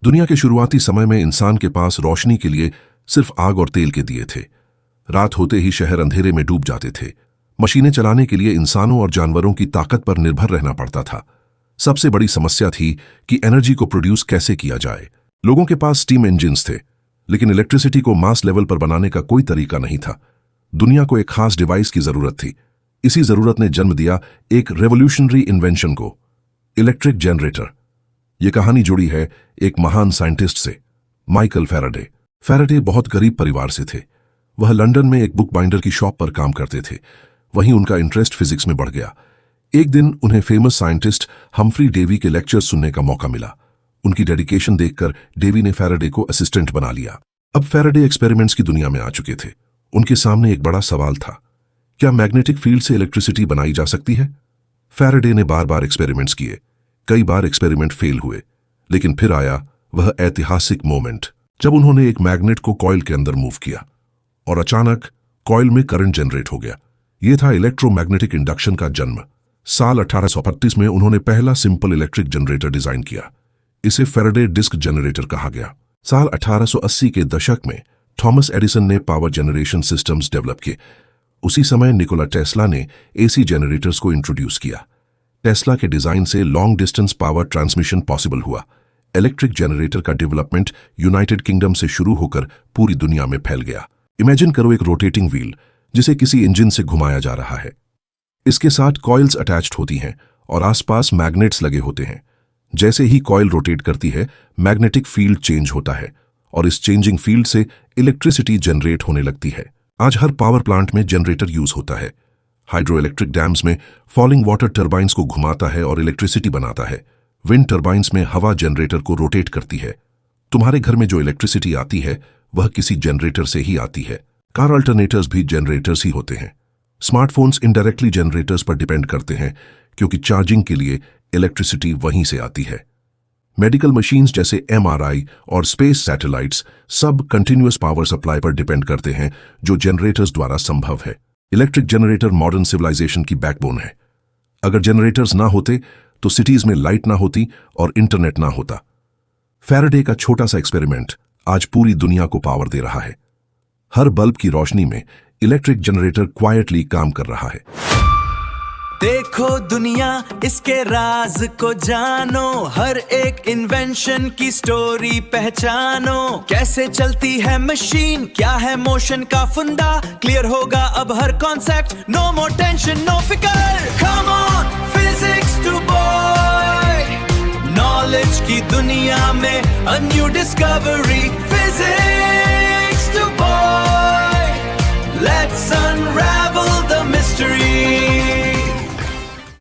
दुनिया के शुरुआती समय में इंसान के पास रोशनी के लिए सिर्फ आग और तेल के दिए थे। रात होते ही शहर अंधेरे में डूब जाते थे। मशीनें चलाने के लिए इंसानों और जानवरों की ताकत पर निर्भर रहना पड़ता था। सबसे बड़ी समस्या थी कि एनर्जी को प्रोड्यूस कैसे किया जाए। लोगों के पास स्टीम इंजिन्स थे, लेकिन इलेक्ट्रिसिटी को मास लेवल पर बनाने का कोई तरीका नहीं था। दुनिया को एक खास डिवाइस की जरूरत थी। इसी जरूरत ने जन्म दिया एक रेवोल्यूशनरी इन्वेंशन को, इलेक्ट्रिक जनरेटर। यह कहानी जुड़ी है एक महान साइंटिस्ट से, माइकल फैराडे। फैराडे बहुत गरीब परिवार से थे। वह लंदन में एक बुक बाइंडर की शॉप पर काम करते थे। वहीं उनका इंटरेस्ट फिजिक्स में बढ़ गया। एक दिन उन्हें फेमस साइंटिस्ट हम्फ्री डेवी के लेक्चर सुनने का मौका मिला। उनकी डेडिकेशन देखकर डेवी ने फैराडे को असिस्टेंट बना लिया। अब फैराडे एक्सपेरिमेंट्स की दुनिया में आ चुके थे। उनके सामने एक बड़ा सवाल था, क्या मैग्नेटिक फील्ड से इलेक्ट्रिसिटी बनाई जा सकती है? फैराडे ने बार बार एक्सपेरिमेंट्स किए। कई बार एक्सपेरिमेंट फेल हुए, लेकिन फिर आया वह ऐतिहासिक मोमेंट जब उन्होंने एक मैग्नेट को कॉइल के अंदर मूव किया और अचानक कॉइल में करंट जनरेट हो गया। यह था इलेक्ट्रोमैग्नेटिक इंडक्शन का जन्म। साल 1835 में उन्होंने पहला सिंपल इलेक्ट्रिक जनरेटर डिजाइन किया। इसे फैराडे डिस्क जनरेटर कहा गया। साल 1880 के दशक में थॉमस एडिसन ने पावर जनरेशन सिस्टम्स डेवलप किए। उसी समय निकोला टेस्ला ने एसी जनरेटर्स को इंट्रोड्यूस किया। टेस्ला के डिजाइन से long distance power transmission possible हुआ। इलेक्ट्रिक जनरेटर का डेवलपमेंट यूनाइटेड किंगडम से शुरू होकर पूरी दुनिया में फैल गया। इमेजिन करो एक रोटेटिंग व्हील जिसे किसी इंजन से घुमाया जा रहा है। इसके साथ कॉइल्स अटैच्ड होती हैं और आसपास मैग्नेट्स लगे होते हैं। जैसे ही कॉइल रोटेट करती है, मैग्नेटिक फील्ड चेंज होता है और इस चेंजिंग फील्ड से इलेक्ट्रिसिटी जनरेट होने लगती है। आज हर पावर प्लांट में जनरेटर यूज होता है। हाइड्रो इलेक्ट्रिक डैम्स में फॉलिंग वाटर टर्बाइंस को घुमाता है और इलेक्ट्रिसिटी बनाता है। विंड टर्बाइंस में हवा जनरेटर को रोटेट करती है। तुम्हारे घर में जो इलेक्ट्रिसिटी आती है वह किसी जनरेटर से ही आती है। कार अल्टरनेटर्स भी जनरेटर्स ही होते हैं। स्मार्टफोन्स इनडायरेक्टली जनरेटर्स पर डिपेंड करते हैं क्योंकि चार्जिंग के लिए इलेक्ट्रिसिटी वहीं से आती है। मेडिकल मशीन्स जैसे एमआरआई और स्पेस सैटेलाइट्स सब कंटिन्यूअस पावर सप्लाई पर डिपेंड करते हैं, जो जनरेटर्स द्वारा संभव है। इलेक्ट्रिक जनरेटर मॉडर्न सिविलाइजेशन की बैकबोन है। अगर जनरेटर्स ना होते तो सिटीज में लाइट ना होती और इंटरनेट ना होता। फैराडे का छोटा सा एक्सपेरिमेंट आज पूरी दुनिया को पावर दे रहा है। हर बल्ब की रोशनी में इलेक्ट्रिक जनरेटर क्वाइटली काम कर रहा है। देखो दुनिया, इसके राज को जानो, हर एक इन्वेंशन की स्टोरी पहचानो। कैसे चलती है मशीन, क्या है मोशन का फंडा, क्लियर होगा अब हर concept. No more tension, no फिकर, come on physics to boy. Knowledge की दुनिया में a new discovery, physics to boy. Let's अनरैवल